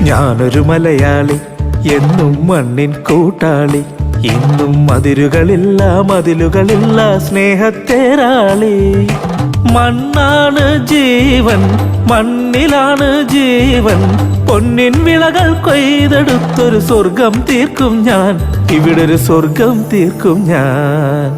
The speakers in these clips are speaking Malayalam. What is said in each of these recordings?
ഞാനൊരു മലയാളി, എന്നും മണ്ണിൻ കൂട്ടാളി. ഇന്നും മതിലുകളില്ല മതിലുകളില്ല സ്നേഹത്തേരാളി. മണ്ണാണ് ജീവൻ, മണ്ണിലാണ് ജീവൻ. പൊന്നിൻ വിളകൾ കൊയ്തെടുത്തൊരു സ്വർഗം തീർക്കും ഞാൻ, ഇവിടൊരു സ്വർഗം തീർക്കും ഞാൻ.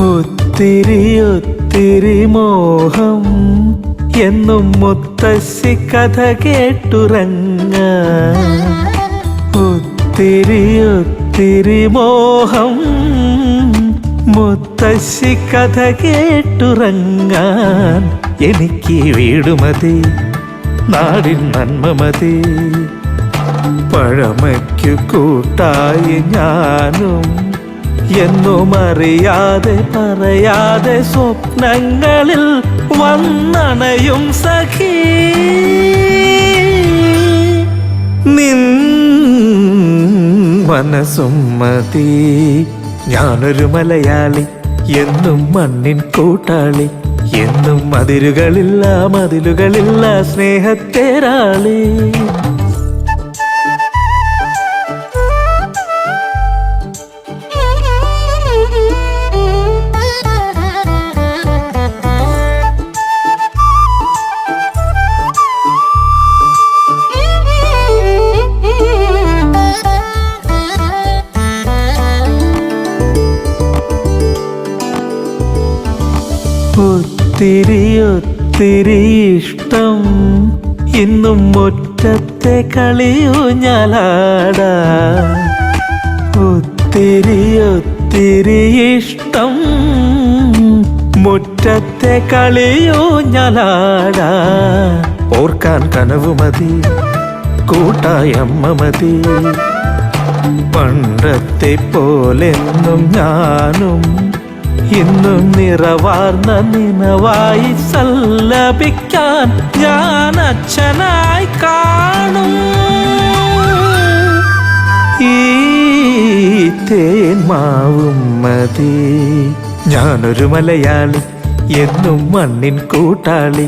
ഒത്തിരി ഒത്തിരി മോഹം എന്നും മുത്തശ്ശി കഥ കേട്ടുറങ്ങ. ഒത്തിരി ഒത്തിരി മോഹം മുത്തശ്ശി കഥ കേട്ടുറങ്ങാൻ. എനിക്ക് വീടുമതി, നാടിൻ നന്മ മതി. പഴമയ്ക്കു കൂട്ടായി ഞാനും എന്നും അറിയാതെ പറയാതെ സ്വപ്നങ്ങളിൽ വന്നണയും സഖി. നിൻ മനസ്സും മതി. ഞാനൊരു മലയാളി, എന്നും മണ്ണിൻ കൂട്ടാളി. എന്നും മതിലുകളില്ല മതിലുകളില്ല സ്നേഹത്തേരാളി. ഒത്തിരി ഒത്തിരി ഇഷ്ടം ഇന്നും മുറ്റത്തെ കളിയൂഞ്ഞാലാട. ഒത്തിരി ഒത്തിരി ഇഷ്ടം മുറ്റത്തെ കളിയൂഞ്ഞാലാട. ഓർക്കാൻ കനവ് മതി, കൂട്ടായമ്മ മതി. പണ്ടത്തെ പോലെന്നും ഞാനും ഇന്നും നിറവാർന്ന നിനവായി സല്ലപിക്കാൻ ഞാൻ അച്ഛനായി കാണും. ഈ തേന്മാവും മതി. ഞാനൊരു മലയാളി, എന്നും മണ്ണിൻ കൂട്ടാളി.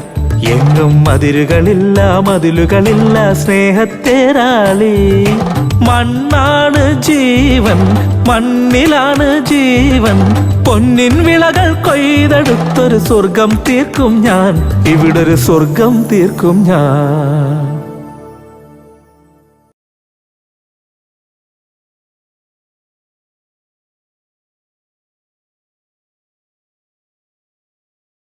എങ്ങും മതിലുകളില്ല മതിലുകളില്ല സ്നേഹത്തേരാളി. മണ്ണാണ് ജീവൻ, മണ്ണിലാണ് ജീവൻ. പൊന്നിൻ വിളകൾ കൊയ്തെടുത്തൊരു സ്വർഗം തീർക്കും ഞാൻ, ഇവിടൊരു സ്വർഗം തീർക്കും ഞാൻ.